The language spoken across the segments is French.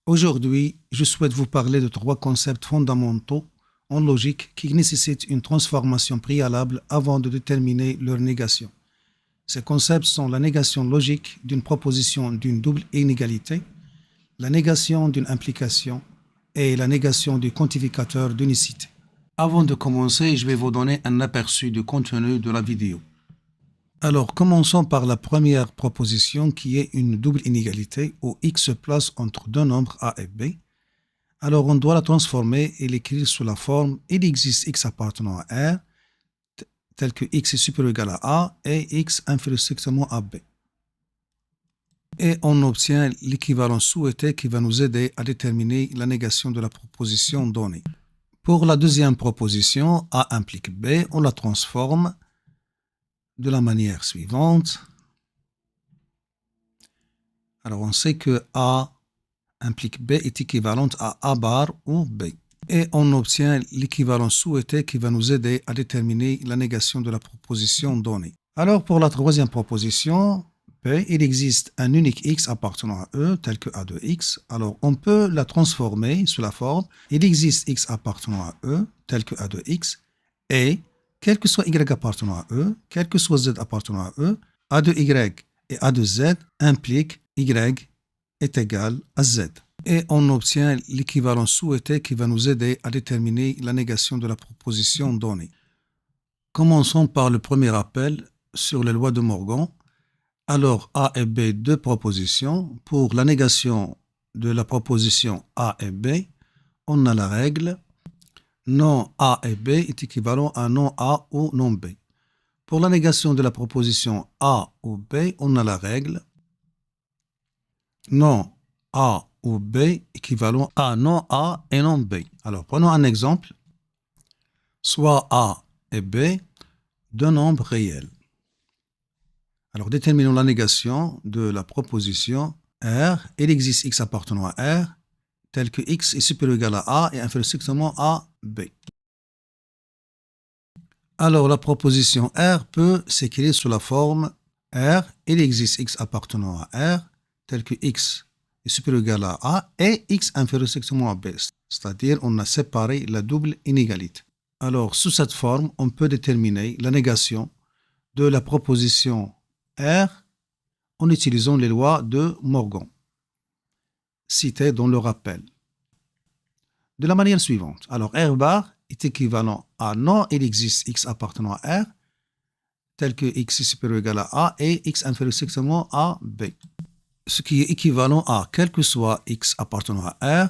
Aujourd'hui, je souhaite vous parler de trois concepts fondamentaux en logique qui nécessitent une transformation préalable avant de déterminer leur négation. Ces concepts sont la négation logique d'une proposition d'une double inégalité, la négation d'une implication et la négation du quantificateur d'unicité. Avant de commencer, je vais vous donner un aperçu du contenu de la vidéo. Alors, commençons par la première proposition qui est une double inégalité où x se place entre deux nombres a et b. Alors, on doit la transformer et l'écrire sous la forme il existe x appartenant à R, tel que x est supérieur ou égal à a et x inférieur strictement à b. Et on obtient l'équivalent souhaité qui va nous aider à déterminer la négation de la proposition donnée. Pour la deuxième proposition, a implique b, on la transforme de la manière suivante. Alors, on sait que A implique B est équivalente à A bar ou B. Et on obtient l'équivalent souhaité qui va nous aider à déterminer la négation de la proposition donnée. Alors, pour la troisième proposition, P, il existe un unique X appartenant à E, tel que A de X. Alors, on peut la transformer sous la forme il existe X appartenant à E, tel que A de X, et quel que soit Y appartenant à E, quel que soit Z appartenant à E, A de Y et A de Z impliquent Y est égal à Z. Et on obtient l'équivalent souhaité qui va nous aider à déterminer la négation de la proposition donnée. Commençons par le premier appel sur les lois de Morgan. Alors, A et B, deux propositions. Pour la négation de la proposition A et B, on a la règle non A et B est équivalent à non A ou non B. Pour la négation de la proposition A ou B, on a la règle non A ou B équivalent à non A et non B. Alors, prenons un exemple. Soit A et B, deux nombres réels. Alors, déterminons la négation de la proposition R. Il existe X appartenant à R, tel que X est supérieur ou égal à A et inférieur strictement à B. Alors, la proposition R peut s'écrire sous la forme R. Il existe X appartenant à R, tel que X est supérieur ou égal à A et X inférieur strictement à B. C'est-à-dire, on a séparé la double inégalité. Alors, sous cette forme, on peut déterminer la négation de la proposition R en utilisant les lois de Morgan, citées dans le rappel. De la manière suivante. Alors, R bar est équivalent à non, il existe X appartenant à R, tel que X est supérieur ou égal à A et X inférieur strictement à B. Ce qui est équivalent à quel que soit X appartenant à R,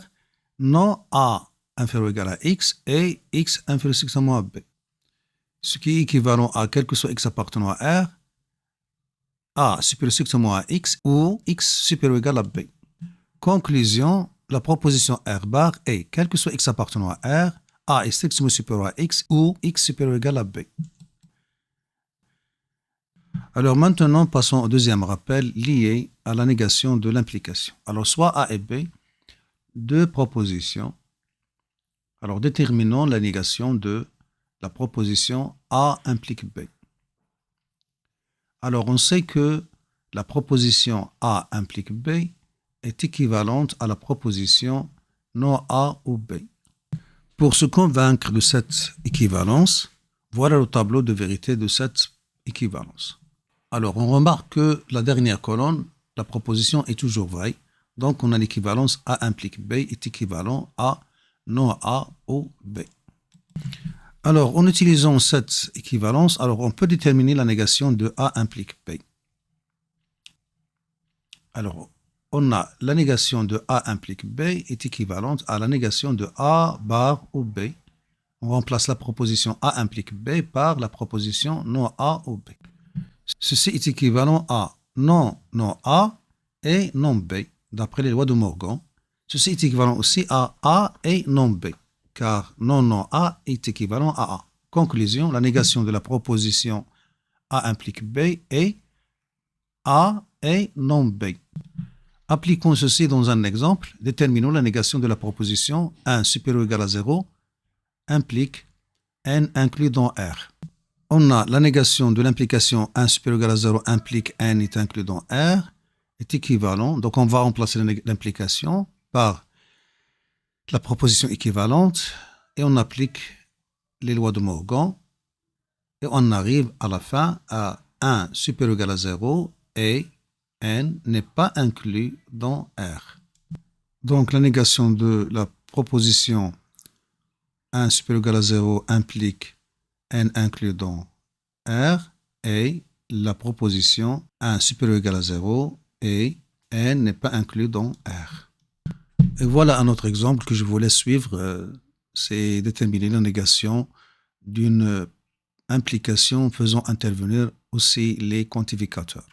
non A inférieur ou égal à X et X inférieur strictement à B. Ce qui est équivalent à quel que soit X appartenant à R, A supérieur strictement à X ou X supérieur ou égal à B. Conclusion, la proposition R bar est, quel que soit X appartenant à R, A est strictement supérieur à X ou X supérieur ou égal à B. Alors maintenant, passons au deuxième rappel lié à la négation de l'implication. Alors soit A et B, deux propositions. Alors déterminons la négation de la proposition A implique B. Alors on sait que la proposition A implique B est équivalente à la proposition non A ou B. Pour se convaincre de cette équivalence, voilà le tableau de vérité de cette équivalence. Alors, on remarque que la dernière colonne, la proposition est toujours vraie. Donc, on a l'équivalence A implique B est équivalent à non A ou B. Alors, en utilisant cette équivalence, alors on peut déterminer la négation de A implique B. Alors, on a la négation de A implique B est équivalente à la négation de A bar ou B. On remplace la proposition A implique B par la proposition non A ou B. Ceci est équivalent à non A et non B, d'après les lois de Morgan. Ceci est équivalent aussi à A et non B, car non A est équivalent à A. Conclusion, la négation de la proposition A implique B est A et non B. Appliquons ceci dans un exemple. Déterminons la négation de la proposition 1 supérieur ou égal à 0 implique n inclus dans R. On a la négation de l'implication 1 supérieur ou égal à 0 implique n est inclus dans R est équivalent. Donc on va remplacer l'implication par la proposition équivalente et on applique les lois de Morgan et on arrive à la fin à 1 supérieur ou égal à 0 et n n'est pas inclus dans R. Donc la négation de la proposition 1 supérieur ou égal à 0 implique n inclus dans R et la proposition 1 supérieur ou égal à 0 et n n'est pas inclus dans R. Et voilà un autre exemple que je vous laisse suivre, c'est déterminer la négation d'une implication faisant intervenir aussi les quantificateurs.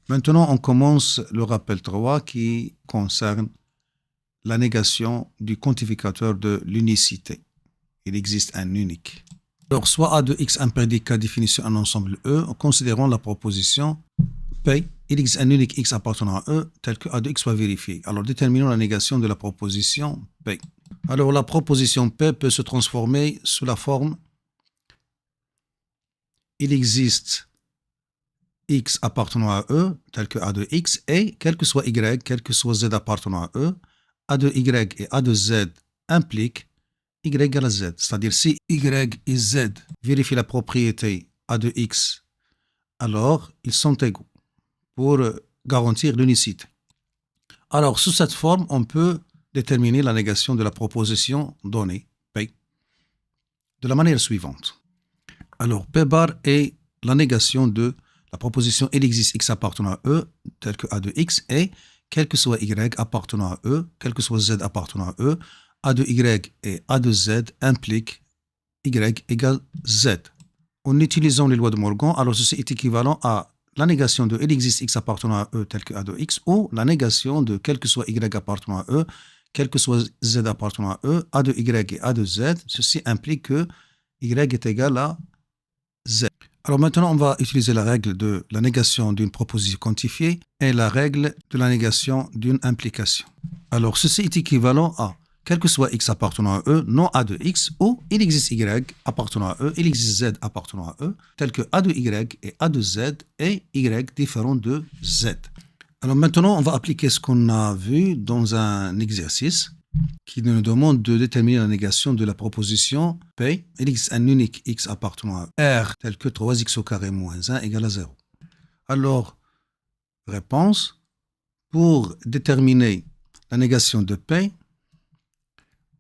Maintenant, on commence le rappel 3 qui concerne la négation du quantificateur de l'unicité. Il existe un unique. Alors, soit A de x un prédicat défini sur un ensemble E, en considérant la proposition P, il existe un unique x appartenant à E, tel que A de x soit vérifié. Alors, déterminons la négation de la proposition P. Alors, la proposition P peut se transformer sous la forme il existe x appartenant à E, tel que A de x, et quel que soit y, quel que soit z appartenant à E, A de y et A de z impliquent y égale à z. C'est-à-dire, si y et z vérifient la propriété A de x, alors ils sont égaux pour garantir l'unicité. Alors, sous cette forme, on peut déterminer la négation de la proposition donnée, P, de la manière suivante. Alors, P bar est la négation de la proposition il existe x appartenant à E, tel que A de x, et quel que soit y appartenant à E, quel que soit z appartenant à E, A de y et A de z impliquent y égale z. En utilisant les lois de Morgan, alors ceci est équivalent à la négation de il existe x appartenant à E, tel que A de x, ou la négation de quel que soit y appartenant à E, quel que soit z appartenant à E, A de y et A de z. Ceci implique que y est égal à z. Alors maintenant, on va utiliser la règle de la négation d'une proposition quantifiée et la règle de la négation d'une implication. Alors, ceci est équivalent à quel que soit x appartenant à E, non A de x, ou il existe y appartenant à E, il existe z appartenant à E, tel que A de y et A de z et y différent de z. Alors maintenant, on va appliquer ce qu'on a vu dans un exercice qui nous demande de déterminer la négation de la proposition P. Il existe un unique x appartenant à R tel que 3x au carré moins 1 égale à 0. Alors, réponse, pour déterminer la négation de P,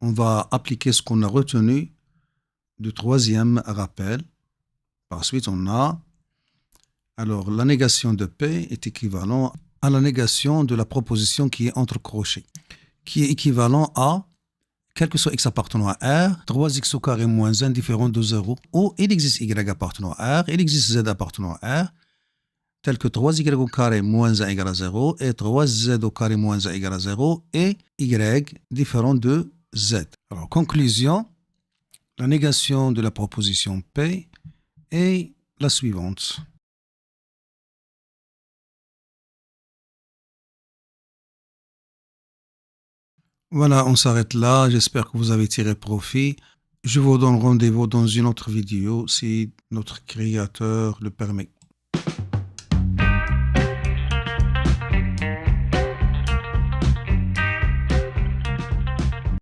on va appliquer ce qu'on a retenu du troisième rappel. Par suite, on a, alors la négation de P est équivalent à la négation de la proposition qui est entre crochets, qui est équivalent à, quel que soit x appartenant à R, 3x au carré moins 1 différent de 0, ou il existe y appartenant à R, il existe z appartenant à R, tel que 3y au carré moins 1 égale à 0, et 3z au carré moins 1 égale à 0, et y différent de z. Alors, conclusion, la négation de la proposition P est la suivante. Voilà, on s'arrête là. J'espère que vous avez tiré profit. Je vous donne rendez-vous dans une autre vidéo si notre créateur le permet.